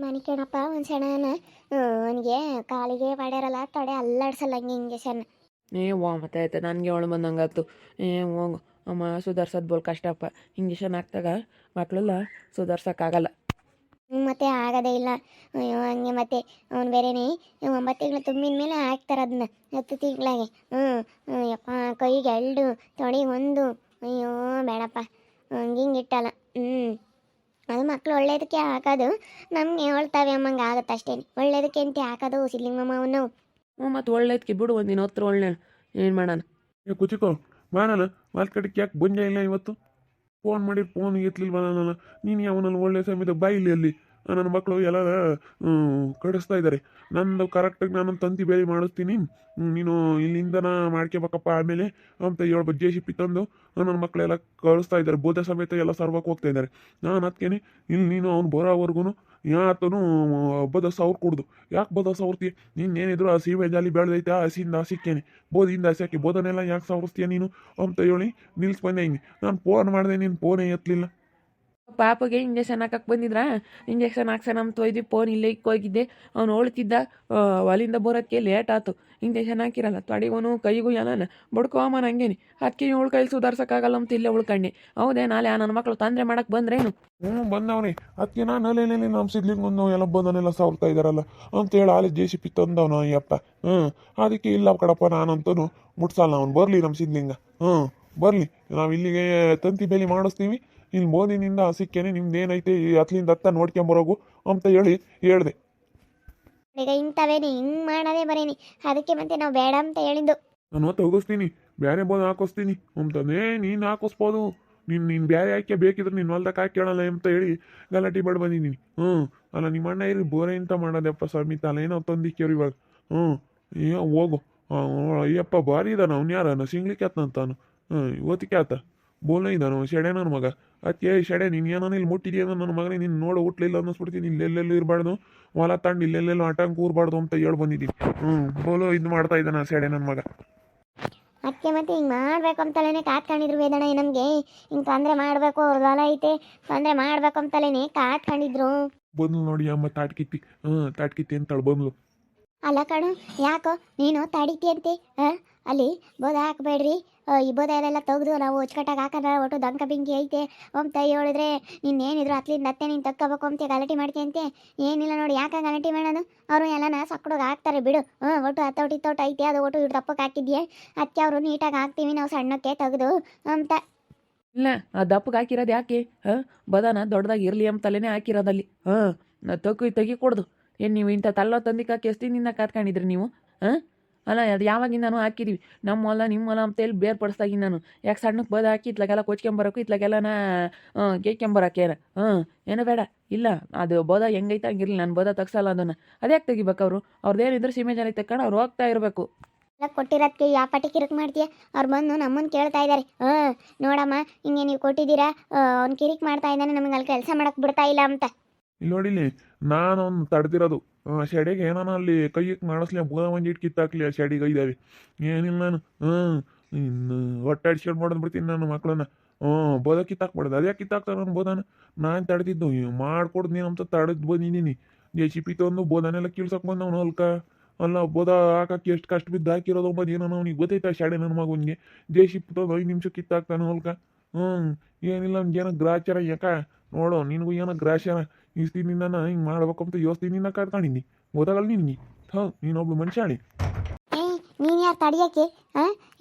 ಮನೆ ಕೇಳಪ್ಪ ಒಂದು ಸೆಣನ ಅವನಿಗೆ ಕಾಲಿಗೆ ಮಾಡ್ಯಾರಲ್ಲ ತೊಡೆ ಅಲ್ಲಾಡ್ಸಲ್ಲ ಹಂಗೆ ಇಂಜೆಕ್ಷನ್. ಏ ವಾ ಮತ್ತೆ ಆಯ್ತು ನನಗೆ ಅವಳು ಬಂದಂಗಾಯ್ತು. ಹೋಗು ಅಮ್ಮ, ಸುಧಾರ್ಸೋದು ಬೋಲ್ ಕಷ್ಟಪ್ಪ. ಇಂಜೆಕ್ಷನ್ ಹಾಕ್ದಾಗ ಮಕ್ಕಳೆಲ್ಲ ಸುಧಾರ್ಸೋಕ್ಕಾಗಲ್ಲ. ಮತ್ತೆ ಆಗೋದೇ ಇಲ್ಲ. ಅಯ್ಯೋ ಹಂಗೆ ಮತ್ತೆ ಅವ್ನು ಬೇರೆನೇ 9 ತಿಂಗಳು ತುಂಬಿದ ಮೇಲೆ ಹಾಕ್ತಾರೆ ಅದನ್ನ 10 ತಿಂಗಳಾಗೆ. ಯಪ್ಪ ಕೈಗೆ 2 ತೊಡೆಗೆ 1. ಅಯ್ಯೋ ಬೇಡಪ್ಪ ಹಂಗೆ ಹಿಂಗೆ ಇಟ್ಟಲ್ಲ. ಅದು ಮಕ್ಳು ಒಳ್ಳೇದಕ್ಕೆ ಹಾಕೋದು, ನಮಗೆ ಹೇಳ್ತಾವೆ ಅಮ್ಮಂಗೆ ಆಗುತ್ತೆ ಅಷ್ಟೇ. ಒಳ್ಳೇದಕ್ಕೆ ಅಂತ ಹಾಕೋದು ಸಿದ್ಲಿಂಗಮ್ಮ ಅವನು. ಮತ್ತು ಒಳ್ಳೇದಕ್ಕೆ ಬಿಡು, ಒಂದಿನ ಹತ್ರ ಒಳ್ಳೆ ಏನು ಮಾಡೋಣ. ಕುಚಿಕೋ ಬಾನಲ್ಲ ಮಾರ್ಕೆಟಿಗೆ ಯಾಕೆ ಬಂಜೆ ಇಲ್ಲ ಇವತ್ತು? ಫೋನ್ ಮಾಡಿ ಫೋನ್ ಎತ್ತಲಿಲ್ವ ನಾನು? ನೀನು ಯಾವನಲ್ಲಿ ಒಳ್ಳೆ ಸಮಯದ ಬಾಯಿಲಿ ಅಲ್ಲಿ ನನ್ನ ಮಕ್ಕಳು ಎಲ್ಲ ಕಡಿಸ್ತಾ ಇದ್ದಾರೆ. ನಂದು ಕರೆಕ್ಟಾಗಿ ನಾನು ತಂತಿ ಬೇರೆ ಮಾಡಿಸ್ತೀನಿ, ನೀನು ಇಲ್ಲಿಂದನ ಮಾಡ್ಕೋಬೇಕಪ್ಪ ಆಮೇಲೆ ಅಂತ ಹೇಳ್ಬ JCB ತಂದು ನನ್ನ ಮಕ್ಕಳೆಲ್ಲ ಕಳಿಸ್ತಾ ಇದ್ದಾರೆ. ಬೋಧ ಸಮೇತ ಎಲ್ಲ ಸರ್ವಕ್ಕೆ ಹೋಗ್ತಾ ಇದ್ದಾರೆ. ನಾನು ಅದಕ್ಕೇನೆ ಇಲ್ಲಿ ನೀನು ಅವ್ನು ಬರೋವರೆಗೂ ಯಾತನು ಬದ ಸವ್ರು ಕೊಡ್ದು. ಯಾಕೆ ಬದ ಸವ್ರ್ತಿ? ನೀನೇನಿದ್ರು ಆ ಸೀಮೆ ಜಾಲಿ ಬೆಳೆದೈತೆ, ಆ ಹಸಿಯಿಂದ ಹಸಿಕ್ಕೇನೆ ಬೋದಿಂದ ಹಸಿ ಬೋಧನೆಲ್ಲ ಯಾಕೆ ಸವರಿಸ್ತೀಯ ನೀನು ಅಂತ ಹೇಳಿ ನಿಲ್ಸ್ಕೊಂಡೆ. ಹಿಂಗೆ ನಾನು ಫೋನ್ ಮಾಡಿದೆ, ನೀನು ಫೋನೇ ಎತ್ತಲಿಲ್ಲ. ಪಾಪಗೆ ಇಂಜೆಕ್ಷನ್ ಹಾಕಕ್ಕೆ ಬಂದಿದ್ರಾ? ಇಂಜೆಕ್ಷನ್ ಹಾಕ್ಸೋಣ ಅಂತ ಹೋಯ್ದು ಫೋನ್ ಇಲ್ಲೇ ಹೋಗಿದ್ದೆ. ಅವ್ನು ಹೋಳ್ತಿದ್ದ, ಅಲ್ಲಿಂದ ಬರೋಕ್ಕೆ ಲೇಟ್ ಆಯ್ತು. ಇಂಜೆಕ್ಷನ್ ಹಾಕಿರಲ್ಲ ತೊಡೆಗೂ ಕೈಗೂ ಏನಾನ ಬಡ್ಕೋಮ್ಮ ಹಂಗೇನಿ. ಅದಕ್ಕೆ ಇವಳು ಕೈಲಿ ಸುಧಾರ್ಸೋಕ್ಕಾಗಲ್ಲ ಅಂತ ಇಲ್ಲೇ ಉಳ್ಕಂಡು. ಹೌದೇ ನಾಳೆ ನನ್ನ ಮಕ್ಕಳು ತೊಂದರೆ ಮಾಡಕ್ಕೆ ಬಂದ್ರೇನು? ಬಂದವನೇ ಅದಕ್ಕೆ ನಾನು ಅಲ್ಲೇನೇಲಿ ನಮ್ಮ ಸಿದ್ಲಿಂಗೊಂದು ಎಲ್ಲ ಬಂದನೆಲ್ಲ ಸಾವ್ರ್ತಾ ಇದ್ದಾರಲ್ಲ ಅಂತ ಹೇಳಿ ಅಲ್ಲಿ JCB ತಂದವನು ಅಯ್ಯಪ್ಪ. ಅದಕ್ಕೆ ಇಲ್ಲ ಕಡಪ್ಪ, ನಾನಂತೂ ಮುಟ್ಸಲ್ಲ. ಅವ್ನು ಬರಲಿ ನಮ್ಮ ಸಿದ್ಲಿಂಗ, ಬರಲಿ. ನಾವು ಇಲ್ಲಿಗೆ ತಂತಿ ಬೇಲಿ ಮಾಡಿಸ್ತೀವಿ, ಇಲ್ಲಿ ಬೋದಿನಿಂದ ಸಿಕ್ಕೇನೆ ನಿಮ್ದೇನೈತೆ ಅತ್ಲಿಂದ ಹತ್ತ ನೋಡ್ಕೊಂಬರೋಗು ಅಂತ ಹೇಳ್ದೆ. ಈಗ ಇಂಥವೇನೆ ಹಿಂಗೆ ಮಾಡೋದೇ ಬರೇನಿ. ಅದಕ್ಕೆ ಮತ್ತೆ ನಾವು ಬೇಡ ಅಂತ ಹೇಳಿದ್ದು. ನಾನು ಹೊತ್ತು ಹೋಗಿಸ್ತೀನಿ, ಬೇರೆ ಬೋದ್ ಹಾಕಿಸ್ತೀನಿ ಅಂತಂದೇ. ನೀನು ಹಾಕಿಸ್ಬೋದು, ನೀನು ಬೇರೆ ಹಾಕಿ ಬೇಕಿದ್ರೆ ನೀನು ಹೊಲ್ದಕ್ಕೆ ಹಾಕಿ ಕೇಳಲ್ಲ ಅಂತ ಹೇಳಿ ಗಲಾಟೆ ಮಾಡಿ ಬಂದಿದ್ದೀನಿ. ಅಲ್ಲ ನಿಮ್ಮ ಅಣ್ಣ ಇರಿ ಬೋರೆ ಅಂತ ಮಾಡೋದಪ್ಪ ಸಮಿತ ಅಲ್ಲ ಏನೋ ತಂದಿಕ್ಕೇವ್ರಿ ಇವಾಗ. ಹೋಗು. ಅಯ್ಯಪ್ಪ ಭಾರಿ ಇದ್ದಾನ ಅವ್ನು. ಯಾರನ ಸಿಂಗ್ಲಿಕ್ಕೆ ಆತನಂತಾನು? ಇವತ್ತಿಗೆ ಆತ ಬೋಲ್ನ ಇದ್ದಾನು ಶೆಡೆ ನನ್ನ ಮಗ. ಅದಕ್ಕೆ ಶೆಡೆ ನೀನು ಏನೋ ಇಲ್ಲಿ ಮುಟ್ಟಿದೆಯೋ ನನ್ನ ಮಗನೇ, ನೀನು ನೋಡು ಹುಟ್ಲಿಲ್ಲ ಅನ್ನಿಸ್ಬಿಡ್ತೀನಿ. ಇಲ್ಲೆಲ್ಲೆಲ್ಲೂ ಇರಬಾರ್ದು, ಹೊಲ ತಂಡು ಇಲ್ಲೆಲ್ಲೆಲ್ಲೂ ಆಟಂಗೆ ಕೂರಬಾರ್ದು ಅಂತ ಹೇಳಿ ಬಂದಿದ್ದೀನಿ. ಬೋಲು ಇದು ಮಾಡ್ತಾ ಇದ್ದಾನ ಶೆಡೆ ನನ್ನ ಮಗ. ಅದಕ್ಕೆ ಮತ್ತೆ ಹಿಂಗೆ ಮಾಡಬೇಕು ಅಂತಲೇ ಕಾತ್ಕೊಂಡಿದ್ರು ವೇದಣ್ಣ ನಮಗೆ. ಹಿಂಗೆ ತೊಂದರೆ ಮಾಡಬೇಕು, ಅವ್ರದ್ದು ಹೊಲ ಐತೆ ತೊಂದರೆ ಮಾಡಬೇಕು ಅಂತಲೇ ಕಾತ್ಕೊಂಡಿದ್ರು. ಬಂದ್ಲು ನೋಡಿ ಅಮ್ಮ ತಾಟ್ಕಿತ್ತಿ. ತಾಟ್ಕಿತ್ತಿ ಅಂತಾಳು ಬಂದ್ಲು. ಅಲ್ಲ ಕಣು, ಯಾಕೋ ನೀನು ತಡಿತಿ ಅಂತೆ? ಅಲ್ಲಿ ಬೋಧ ಹಾಕಬೇಡ್ರಿ, ಈ ಬೋಧ ಅದೆಲ್ಲ ತೆಗೆದು ನಾವು ಹೊಚ್ಕಟ್ಟಾಗಿ ಹಾಕೋಣ, ಒಟ್ಟು ದಂಕ ಬೆಂಕಿ ಐತೆ ಅಂತ ಹೇಳಿದ್ರೆ ನೀನೇನಿದ್ರು ಅತ್ಲಿಂದ ಅತ್ತೆ ನೀನು ತಕ್ಕೋಬೇಕು ಅಂತ ಗಲಾಟೆ ಮಾಡ್ತೀಯಂತೆ. ಏನಿಲ್ಲ ನೋಡಿ, ಯಾಕೆ ಗಲಾಟೆ ಮಾಡೋದು? ಅವರು ಎಲ್ಲನ ಸಕ್ಕಡೋಗಿ ಹಾಕ್ತಾರೆ ಬಿಡು. ಒಟ್ಟು ಹತ್ತೋಟಿ ತೋಟ ಐತೆ, ಅದು ಒಟ್ಟು ಇಟ್ಟು ದಪ್ಪಕ್ಕೆ ಹಾಕಿದ್ಯೆ, ಅದಕ್ಕೆ ಅವರು ನೀಟಾಗಿ ಹಾಕ್ತೀವಿ ನಾವು ಸಣ್ಣಕ್ಕೆ ತೆಗೆದು ಅಂತ. ಇಲ್ಲ, ಆ ದಪ್ಪಗೆ ಹಾಕಿರೋದು ಯಾಕೆ? ಬದಾನ ದೊಡ್ಡದಾಗಿ ಇರಲಿ ಅಂತಲೇ ಹಾಕಿರೋದಲ್ಲಿ. ತೆಗಿ ಕೊಡ್ದು. ಏನು ನೀವು ಇಂಥ ತಲ್ಲೋ ತಂದಿಕ್ಕೆ ಹಾಕಿ ಎಷ್ಟು ದಿನದಿಂದ ಕಾತ್ಕೊಂಡಿದ್ರಿ ನೀವು? ಅಲ್ಲ, ಅದು ಯಾವಾಗಿಂದನೂ ಹಾಕಿದ್ದೀವಿ. ನಮ್ಮ ಹೊಲ ನಿಮ್ಮ ಹೊಲ ಅಂತೇಳಿ ಬೇರ್ಪಡಿಸ್ದಾಗಿ ನಾನು ಯಾಕೆ ಸಣ್ಣಕ್ಕೆ ಬದ ಹಾಕಿ ಇತ್ಲಾಗೆಲ್ಲ ಕೊಚ್ಕೊಂಬರೋಕು ಇತ್ಲಾಗೆಲ್ಲನ ಕೇಳ್ಕೊಂಬರೋಕೇನ? ಏನೋ ಬೇಡ. ಇಲ್ಲ, ಅದು ಬೋದ ಹೆಂಗೈತೆ ಹಂಗಿರಲಿ, ನಾನು ಬೋದ ತಗ್ಸಲ್ಲ ಅದನ್ನು. ಅದ್ಯಾಕೆ ತೆಗಿಬೇಕು? ಅವ್ರದ್ದೇನಿದ್ರು ಸೀಮೆ ಜನ ತಕ್ಕೊಂಡು ಅವ್ರು ಹೋಗ್ತಾ ಇರಬೇಕು. ಎಲ್ಲ ಕೊಟ್ಟಿರೋದಕ್ಕೆ ಯಾವ ಪಟ್ಟಿ ಕಿರಿಕ್ ಮಾಡ್ತೀಯ? ಅವ್ರು ಬಂದು ನಮ್ಮನ್ನು ಕೇಳ್ತಾ ಇದ್ದಾರೆ, ನೋಡಮ್ಮ ಹಿಂಗೆ ನೀವು ಕೊಟ್ಟಿದ್ದೀರಾ, ಅವ್ನು ಕಿರಿಕ್ ಮಾಡ್ತಾ ಇದ್ದಾನೆ, ನಮಗೆ ಅಲ್ಲಿ ಕೆಲಸ ಮಾಡಕ್ಕೆ ಬಿಡ್ತಾ ಇಲ್ಲ ಅಂತ. ಇಲ್ಲಿ ನೋಡಿಲಿ, ನಾನು ಅವ್ನು ತಡೆದಿರೋದು ಶೆಡೆಗೆ ಏನಾನ ಅಲ್ಲಿ ಕೈಯಕ್ಕೆ ಮಾಡಿಸ್ಲಿ, ಬೋದ ಒಂದು ಇಟ್ಟು ಕಿತ್ತಾಕ್ಲಿ ಆ ಶೆಡಿಗೆ ಇದ್ದಾವೆ. ಏನಿಲ್ಲ ನಾನು ಇನ್ನು ಹೊಟ್ಟೆ ಅಡ್ಸ್ಕೊಂಡು ಮಾಡೋದು ಬಿಡ್ತೀನಿ ನನ್ನ ಮಕ್ಕಳನ್ನ. ಬೋದ ಕಿತ್ತಾಕ್ಬಿಡೋದು. ಅದೇ ಕಿತ್ತಾಕ್ತಾರೆ ನನ್ನ ಬೋದನ. ನಾನು ತಡೆದಿದ್ದು ಮಾಡ್ಕೊಡ್ದು ನೀನು ಅಂತ ತಡೆದು ಬಂದಿದ್ದೀನಿ. JCB ತಂದು ಬೋದನೆಲ್ಲ ಕೀಳ್ಸಕ್ಕೆ ಬಂದು ಅವ್ನು ಹೊಲ್ಕ. ಅಲ್ಲ, ಬೋದ ಹಾಕಕ್ಕೆ ಎಷ್ಟು ಕಷ್ಟ ಬಿದ್ದು ಹಾಕಿರೋದು ಅಂಬೋದು ಏನೋ ಅವ್ನಿಗೆ ಗೊತ್ತೈತೆ. ಶೆಡೆ ನನ್ನ ಮಗನಿಗೆ JCB ತಂದು 5 ನಿಮಿಷ ಕಿತ್ತಾಕ್ತಾನೆ ಹೊಲ್ಕ. ಏನಿಲ್ಲ ಅವ್ನಿಗೆ ಏನೋ ಗ್ರಾಚಾರ ಯಾಕ ನೋಡು, ನಿನಗೂ ಏನೋ ಗ್ರಾಚಾರ. ಇಷ್ಟಿನಿಂದ ನಾನು ಹಿಂಗೆ ಮಾಡ್ಬೇಕು ಅಂತ ಯೋಸ್ತಿನಿಂದ ಕಾಡ್ಕೊಂಡಿನಿ. ಗೊತ್ತಾಗಲ್ಲ ನಿನಗೆ? ನೀನೊಬ್ಳು ಮನುಷ್ಯಾಳಿ. ನೀನು ಯಾರು ತಡಿಯೋಕ್ಕೆ?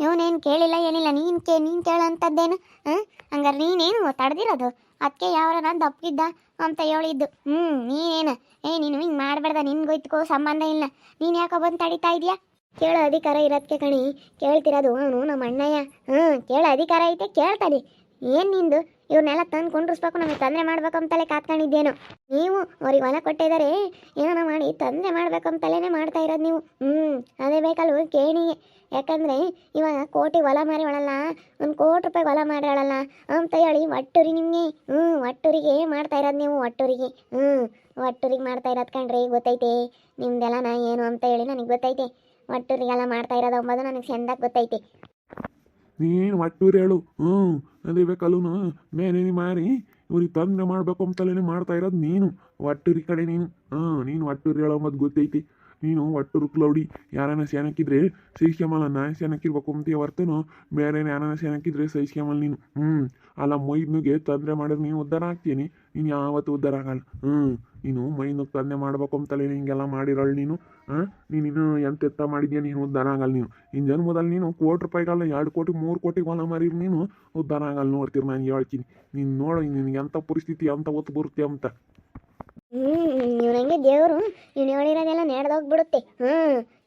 ಇವನೇನು ಕೇಳಿಲ್ಲ ಏನಿಲ್ಲ, ನೀನು ಕೇಳೋ ಅಂಥದ್ದೇನು? ಹಂಗಾರೆ ನೀನೇನು ತಡೆದಿರೋದು? ಅದಕ್ಕೆ ಯಾವನ ದಪ್ಪಿದ್ದ ಅಂತ ಹೇಳಿದ್ದು. ನೀನೇನು ನೀನು ಹಿಂಗೆ ಮಾಡಬೇಡ್ದ, ನಿನ್ಗೋಯ್ತಕೋ ಸಂಬಂಧ ಇಲ್ಲ. ನೀನು ಯಾಕೋ ಬಂದು ತಡಿತಾ ಇದೆಯಾ? ಕೇಳೋ ಅಧಿಕಾರ ಇರೋದಕ್ಕೆ ಕಣಿ ಕೇಳ್ತಿರೋದು ಅವನು ನಮ್ಮ ಅಣ್ಣಯ್ಯ. ಕೇಳೋ ಅಧಿಕಾರ ಐತೆ, ಕೇಳ್ತಾನೆ. ಏನು ನಿಂದು? ಇವ್ರನ್ನೆಲ್ಲ ತಂದು ಕೊಂಡಿಸ್ಬೇಕು, ನಮಗೆ ತೊಂದರೆ ಮಾಡ್ಬೇಕು ಅಂತಲೇ ಕಾತ್ಕೊಂಡಿದ್ದೇನು ನೀವು? ಅವ್ರಿಗೆ ಹೊಲ ಕೊಟ್ಟಿದ್ದಾರೆ, ಏನೋ ಮಾಡಿ ತೊಂದರೆ ಮಾಡ್ಬೇಕು ಅಂತಲೇ ಮಾಡ್ತಾ ಇರೋದು ನೀವು. ಅದೇ ಬೇಕಲ್ವ ಕೇಣಿಗೆ. ಯಾಕಂದರೆ ಇವಾಗ ಕೋಟಿ ಹೊಲ ಮಾರಿ ಒಳಲ್ಲ, 1 ಕೋಟಿ ರೂಪಾಯಿ ಹೊಲ ಮಾರಿ ಒಳಲ್ಲ ಅಂತ ಹೇಳಿ ಒಟ್ಟೂರಿ ನಿಮಗೆ. ಒಟ್ಟೂರಿಗೆ ಮಾಡ್ತಾ ಇರೋದು ನೀವು. ಒಟ್ಟೂರಿಗೆ ಮಾಡ್ತಾ ಇರೋದು ಕಣ್ರಿ, ಗೊತ್ತೈತೆ ನಿಮ್ದೆಲ್ಲ. ನಾ ಏನು ಅಂತ ಹೇಳಿ ನನಗೆ ಗೊತ್ತೈತೆ. ಒಟ್ಟೂರಿಗೆಲ್ಲ ಮಾಡ್ತಾ ಇರೋದು ಅಂಬೋದು ನನಗೆ ಚೆಂದಾಗಿ ಗೊತ್ತೈತೆ. ನೀನು ಒಟ್ಟೂರು ಹೇಳು. ಅದೇ ಬೇಕಲ್ಲೂ ಮೇನೇನಿ ಮಾರಿ ಇವ್ರಿಗೆ ತೊಂದರೆ ಮಾಡಬೇಕು ಅಂತಲೇ ಮಾಡ್ತಾ ಇರೋದು ನೀನು. ಒಟ್ಟೂರಿ ಕಡೆ ನೀನು ನೀನು ಒಟ್ಟೂರಿ ಹೇಳೋ ಮದ್ದು ಗೊತ್ತೈತಿ. ನೀನು ಒಟ್ಟೂರು ಕ್ಲೌಡಿ ಯಾರನ್ನ ಸೆನಕ್ಕಿದ್ರೆ ಸಹಿಸ್ಕೊಂಬಲ್ಲ. ನಾನು ಸೆನಕ್ಕಿರ್ಬೇಕು ಅಂತೀಯ ಹೊರ್ತನು ಬೇರೆ ಯಾರನ್ನ ಸೆನಕ್ಕಿದ್ರೆ ಸಹಿಸ್ಕೊಂಬಲ್ಲ ನೀನು. ಅಲ್ಲ ಮೈದ್ನಿಗೆ ತೊಂದರೆ ಮಾಡಿದ್ರೆ ನೀನು ಉದ್ಧಾರ ಆಗ್ತೀನಿ, ನೀನು ಯಾವತ್ತೂ ಉದ್ಧಾರ ಆಗಲ್ಲ. ನೀನು ಮೈದ್ನಿಗೆ ತೊಂದರೆ ಮಾಡ್ಬೇಕು ಅಂತಲೇ ಹಿಂಗೆಲ್ಲ ಮಾಡಿರೋಳು ನೀನು. ನೀನು ಎಂತೆತ್ತ ಮಾಡಿದ್ಯಾ, ನೀನು ಉದ್ಧಾರ ಆಗಲ್ಲ. ನೀನು ಇನ್ನು ಜನ್ಮದಲ್ಲಿ ನೀನು ₹1 2 ಕೋಟಿ 3 ಕೋಟಿ ಹೊಲ ಮಾರಿರು ನೀನು ಉದ್ಧಾರ ಆಗಲ್ಲ. ನೋಡ್ತೀರಿ ನಾನು ಹೇಳ್ತೀನಿ. ನೀನು ನೋಡು ನಿನಗೆ ಎಂಥ ಪರಿಸ್ಥಿತಿ ಅಂತ ಒತ್ತು ಬರುತ್ತೆ ಅಂತ. ಇವನಂಗೆ ದೇವರು ಇವ್ನು ಹೇಳಿರೋದೆಲ್ಲ ನಡೆದೋಗ್ಬಿಡುತ್ತೆ.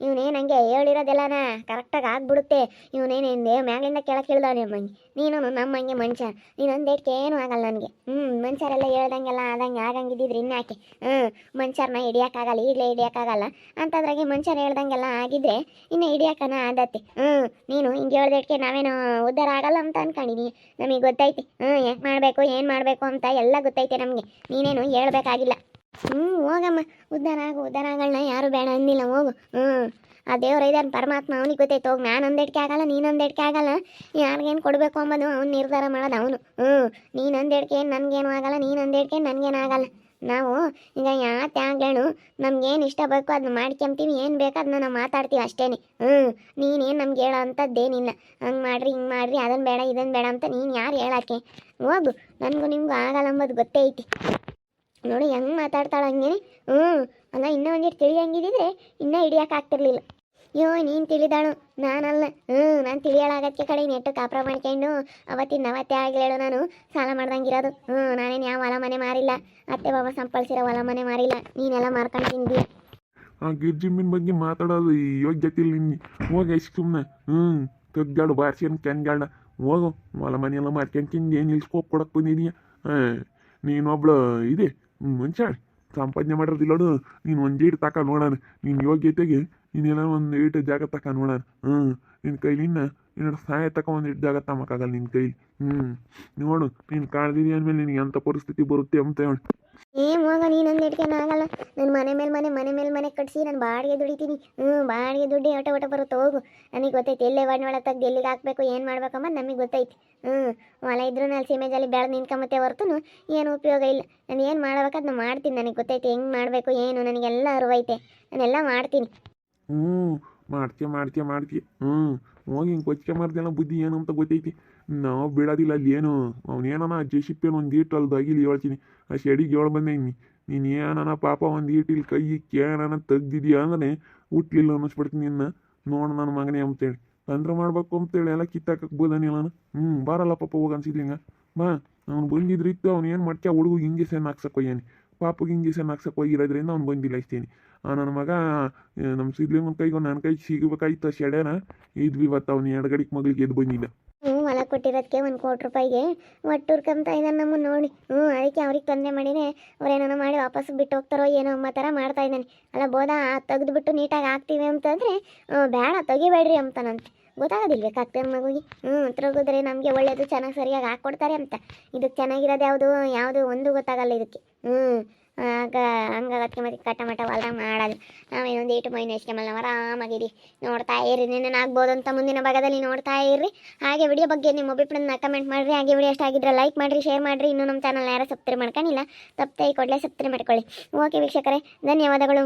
ಇವನೇನು ಹಂಗೆ ಹೇಳಿರೋದೆಲ್ಲನ ಕರೆಕ್ಟಾಗಿ ಆಗ್ಬಿಡುತ್ತೆ. ಇವನೇನೇನು ಮ್ಯಾಲಿಂದ ಕೆಳಕ್ಕೆ ಇಳ್ದವನೇ ಅಮ್ಮಂಗೆ. ನೀನು ನಮ್ಮಂಗೆ ಮನುಷ್ಯ, ನೀನೊಂದೇಟ್ಕೆ ಏನೂ ಆಗಲ್ಲ ನನಗೆ. ಮನುಷ್ಯರೆಲ್ಲ ಹೇಳ್ದಂಗೆಲ್ಲ ಆದಂಗೆ ಆಗಂಗಿದ್ದಿದ್ರೆ ಇನ್ಯಾಕೆ. ಮನುಷ್ಯರನ್ನ ಹಿಡಿಯೋಕ್ಕಾಗಲ್ಲ, ಈಗಲೇ ಹಿಡಿಯೋಕ್ಕಾಗಲ್ಲ ಅಂತದ್ರಾಗೆ ಮನುಷ್ಯರು ಹೇಳ್ದಂಗೆಲ್ಲ ಆಗಿದ್ರೆ ಇನ್ನು ಹಿಡಿಯೋಕ್ಕನ ಆದತ್ತೆ. ನೀನು ಹಿಂಗೆ ಹೇಳ್ದೇಟ್ಕೆ ನಾವೇನು ಉದ್ಧಾರ ಆಗಲ್ಲ ಅಂತ ಅನ್ಕೊಂಡಿನಿ. ನಮಗೆ ಗೊತ್ತೈತಿ ಯಾಕೆ ಮಾಡಬೇಕು ಏನು ಮಾಡಬೇಕು ಅಂತ ಎಲ್ಲ ಗೊತ್ತೈತೆ ನಮಗೆ. ನೀನೇನು ಹೇಳ್ಬೇಕಾಗಿಲ್ಲ. ಹೋಗಮ್ಮ, ಉದ್ಧಾರ ಆಗಗಳನ್ನ ಯಾರು ಬೇಡ ಅಂದಿಲ್ಲ, ಹೋಗು. ಆ ದೇವ್ರ ಇದ್ದಾನೆ ಪರಮಾತ್ಮ, ಅವನಿಗೆ ಗೊತ್ತೈತೆ. ಹೋಗಿ ನಾನು ಒಂದೇಟ್ಕೆ ಆಗಲ್ಲ, ನೀನೊಂದೇಟ್ಕೆ ಆಗಲ್ಲ, ಯಾರಿಗೇನು ಕೊಡಬೇಕು ಅಂಬೋದು ಅವ್ನು ನಿರ್ಧಾರ ಮಾಡೋದು ಅವನು. ನೀನೊಂದೇಟ್ಕೆ ಏನು ನನಗೇನು ಆಗಲ್ಲ, ನೀನೊಂದೇಟ್ಕೆ ನನಗೇನು ಆಗಲ್ಲ. ನಾವು ಈಗ ಯಾತೆ ಆಗ್ಲೇನು ನಮ್ಗೇನು ಇಷ್ಟ ಬೇಕು ಅದನ್ನ ಮಾಡ್ಕೊಂತೀವಿ, ಏನು ಬೇಕು ಅದನ್ನ ನಾವು ಮಾತಾಡ್ತೀವಿ ಅಷ್ಟೇ. ನೀನೇನು ನಮ್ಗೆ ಹೇಳೋ ಅಂಥದ್ದೇನಿಲ್ಲ. ಹಂಗೆ ಮಾಡ್ರಿ ಹಿಂಗೆ ಮಾಡ್ರಿ ಅದನ್ನು ಬೇಡ ಇದನ್ನು ಬೇಡ ಅಂತ ನೀನು ಯಾರು ಹೇಳೋಕ್ಕೆ. ಹೋಗು, ನನಗೂ ನಿಮಗೂ ಆಗಲ್ಲ ಅಂಬೋದು ಗೊತ್ತೇ ಐತಿ. ನೋಡಿ ಹೆಂಗೆ ಮಾತಾಡ್ತಾಳೆ ಹಂಗೆ. ಅಲ್ಲ ಇನ್ನೂ ಒಂದಿಟ್ಟು ತಿಳಿಯಂಗಿದ್ದಿದ್ರೆ ಇನ್ನೂ ಹಿಡಿಯೋಕ್ಕಾಗ್ತಿರ್ಲಿಲ್ಲ. ಅಯ್ಯೋ ನೀನು ತಿಳಿದಾಳು, ನಾನಲ್ಲ. ನಾನು ತಿಳಿಯೋಳಾಗಕ್ಕೆ ಕಡೆ ನೆಟ್ಟು ಕಾಪ್ರ ಮಾಡ್ಕೊಂಡು ಅವತ್ತೇ ಆಗಲೇಳು. ನಾನು ಸಾಲ ಮಾಡ್ದಂಗಿರೋದು. ನಾನೇನು ಯಾವ ಹೊಲ ಮನೆ ಮಾರಿಲ್ಲ, ಅತ್ತೆ ಬಾಬಾ ಸಂಪಳಿಸಿರೋ ಹೊಲ ಮನೆ ಮಾರಿಲ್ಲ. ನೀನೆಲ್ಲ ಮಾರ್ಕೊಂಡು ತಿಂದಿ. ಆ ಗಿರ್ಜಿಮ್ಮಿನ ಬಗ್ಗೆ ಮಾತಾಡೋದು ಯೋಗ್ಯತೆ ಇಲ್ಲ ನಿನ್ಗೆ. ಹೋಗಿ ಎಷ್ಟು ಸುಮ್ಮನೆ ತೆಗ್ದಾಡು ಬಾರ್ಸಿಯನ್ನು ಕೆನ್ಗಾಡ ಹೋಗು. ಹೊಲ ಮನೆಯೆಲ್ಲ ಮಾರ್ಕೊಂಡು ತಿಂದು ಏನು ನಿಲ್ಸ್ಕೋಪ್ ಕೊಡಕ್ಕೆ ಬಂದಿದೀಯ. ನೀನೊಬ್ಳು ಇದೆ ಮನುಷ್ಯ ಸಂಪಾದನೆ ಮಾಡಿರೋದಿಲ್ಲೋಡು. ನೀನು ಒಂದು ಏಟು ತಕ ನೋಡೋಣ, ನಿನ್ನ ಯೋಗ್ಯತೆಗೆ ನೀನೆಲ್ಲ ಒಂದು ಏಟು ಜಾಗ ತಕ ನೋಡೋಣ. ನಿನ್ನ ಕೈಲಿ ಇನ್ನೂ ಸಹಾಯ ತಕ ಒಂದು ಏಟು ಜಾಗ ತಮ್ಮಕ್ಕಾಗಲ್ಲ ನಿನ್ನ ಕೈಲಿ. ನೋಡು ನೀನು ಕಾಳ್ದಿದೀಯ ಅಂದಮೇಲೆ ನಿನಗೆ ಎಂಥ ಪರಿಸ್ಥಿತಿ ಬರುತ್ತೆ ಅಂತ ಹೇಳಿ. ಹೋಗ, ನೀನೊಂದು ಇಟ್ಕೇನು ಆಗಲ್ಲ. ನಾನು ಮನೆ ಮೇಲೆ ಮನೆ ಕಟ್ಸಿ ನಾನು ಬಾಡಿಗೆ ದುಡಿತೀನಿ. ಬಾಡಿಗೆ ದುಡ್ಡು ಒಟ ಬರುತ್ತೆ. ಹೋಗು, ನನಗೆ ಗೊತ್ತೈತಿ ಎಲ್ಲೇ ಒಳ ತೆಗ್ದು ಎಲ್ಲಿಗೆ ಹಾಕ್ಬೇಕು ಏನು ಮಾಡ್ಬೇಕಂಬ ನಮಗೆ ಗೊತ್ತೈತಿ. ಹೊಲ ಇದ್ರೂ ನಾನು ಸೀಮೆಜಲ್ಲಿ ಬೆಳೆದು ನಿನ್ಕೊಂಬತ್ತೆ ಹೊರತು ಏನು ಉಪಯೋಗ ಇಲ್ಲ. ನಾನು ಏನು ಮಾಡ್ಬೇಕು ಅದನ್ನ ಮಾಡ್ತೀನಿ. ನನಗೆ ಗೊತ್ತೈತಿ ಹೆಂಗೆ ಮಾಡಬೇಕು ಏನು, ನನಗೆಲ್ಲ ಅರಿವೈತೆ. ನಾನೆಲ್ಲ ಮಾಡ್ತೀನಿ. ಮಾಡ್ತೀಯ ಹೋಗಿ ಹಿಂಗೆ ಕೊಚ್ಕೆ ಮಾಡ್ದೆಲ್ಲ ಬುದ್ಧಿ ಏನು ಅಂತ ಗೊತ್ತೈತಿ. ನಾವು ಬಿಡೋದಿಲ್ಲ ಅಲ್ಲಿ. ಏನು ಅವನೇನ ಜೆಸಿಪ್ಪೇನು ಒಂದು ಈಟು ಅಲ್ಲಿ ಬಗಿಲಿ ಹೇಳ್ತೀನಿ. ಆ ಶೆಡಿಗೆ ಹೇಳಿ ಬಂದೆ ನೀನು ಏನನ ಪಾಪ ಒಂದು ಈಟಿಲಿ ಕೈ ಕೇಳನ ತೆಗ್ದಿದ್ಯಾ ಅಂದರೆ ಹುಟ್ಲಿಲ್ಲ ಅನ್ನಿಸ್ಬಿಡ್ತೀನಿ ನಿನ್ನ. ನೋಡು ನನ್ನ ಮಗನೇ ಅಂತೇಳಿ ತಂದ್ರೆ ಮಾಡ್ಬೇಕು ಅಂತೇಳಿ ಎಲ್ಲ ಕಿತ್ತಾಕಕ್ಕೆ ಬೋದಾನಿಲ್ಲ ನಾನು. ಬಾರಲ್ಲ ಪಾಪ ಹೋಗಿ ಅನ್ಸಿದ್ಲಿಂಗ ಬಾ. ಅವ್ನು ಬಂದಿದ್ರಿತ್ತು ಅವ್ನು ಏನು ಮಾಡ್ತೀಯ ಹುಡುಗಿಗೆ ಇಂಜೆಕ್ಷನ್ ಹಾಕ್ಸಕ್ಕೆ ಹೋಗ್ಯಾನೆ. ಪಾಪಗೆ ಇಂಜೆಕ್ಷನ್ ಹಾಕ್ಸಕ್ಕೆ ಹೋಗಿರೋದ್ರಿಂದ ಅವ್ನು ಬಂದಿಲ್ಲ ಇಷ್ಟೇನೆ. ನನ್ನ ಮಗ ನಮ್ಮ ಸಿದ್ಲಿಂಗನ ಕೈಗೆ ನನ್ನ ಕೈಗೆ ಸಿಗಬೇಕಾಯ್ತು ಶೆಡ್ಯಾನ ಇದ್ವಿ. ಇವತ್ತು ಅವ್ನು ಎಡಗಡಿಗೆ ಮಗಳಿಗೆ ಎದ್ದು ಬಂದಿಲ್ಲ. ಹೊಲ ಕೊಟ್ಟಿರೋದಕ್ಕೆ ₹1 ಒಟ್ಟುರ್ಕೊಂತ ಇದ್ದಾನೆ ನಮ್ಮನ್ನು ನೋಡಿ. ಅದಕ್ಕೆ ಅವ್ರಿಗೆ ತೊಂದರೆ ಮಾಡಿನೇ ಅವ್ರೇನೋ ಮಾಡಿ ವಾಪಸ್ ಬಿಟ್ಟು ಹೋಗ್ತಾರೋ ಏನೋ ಅನ್ನೋ ಥರ ಮಾಡ್ತಾ ಇದ್ದಾನೆ. ಅಲ್ಲ ಬೋದ ತೆಗೆದುಬಿಟ್ಟು ನೀಟಾಗಿ ಹಾಕ್ತೀವಿ ಅಂತಂದರೆ ಬೇಡ ತೆಗಿಬೇಡ್ರಿ ಅಂತಾನಂತೆ. ಗೊತ್ತಾಗೋದಿಲ್ಬೇಕಾಗ್ತದೆ ಮಗುಗೆ. ತಿರುಗಿದ್ರೆ ನಮಗೆ ಒಳ್ಳೇದು ಚೆನ್ನಾಗಿ ಸರಿಯಾಗಿ ಹಾಕ್ಕೊಡ್ತಾರೆ ಅಂತ. ಇದಕ್ಕೆ ಚೆನ್ನಾಗಿರೋದು ಯಾವುದು ಒಂದು ಗೊತ್ತಾಗಲ್ಲ ಇದಕ್ಕೆ. ಆಗ ಹಂಗಾಗತ್ತೆ ಮತ್ತೆ ಕಟ್ಟಮಟ ಹೊಲ್ದಾಗ ಮಾಡೋದು. ನಾವೇನೊಂದು ಏಟು ಮೈನು ಎಸ್ಕೊಂಬಲ್ಲ, ಆರಾಮಾಗಿರಿ. ನೋಡ್ತಾ ಇರ್ರಿ, ಆಗ್ಬೋದು ಅಂತ ಮುಂದಿನ ಭಾಗದಲ್ಲಿ ನೋಡ್ತಾ ಇರ್ರಿ. ಹಾಗೆ ವಿಡಿಯೋ ಬಗ್ಗೆ ನಿಮ್ಮ ಅಭಿಪ್ರಾಯನ ಕಮೆಂಟ್ ಮಾಡಿರಿ. ಹಾಗೆ ವಿಡಿಯೋ ಇಷ್ಟ ಆಗಿದ್ರೆ ಲೈಕ್ ಮಾಡಿರಿ, ಶೇರ್ ಮಾಡಿರಿ. ಇನ್ನೂ ನಮ್ಮ ಚಾನಲ್ ಯಾರು ಸಬ್ಸ್ಕ್ರೈಬ್ ಮಾಡ್ಕೊಂಡಿಲ್ಲ ತಪ್ಪದೆ ಕೂಡಲೇ ಸಬ್ಸ್ಕ್ರೈಬ್ ಮಾಡ್ಕೊಳ್ಳಿ. ಓಕೆ ವೀಕ್ಷಕರೇ, ಧನ್ಯವಾದಗಳು.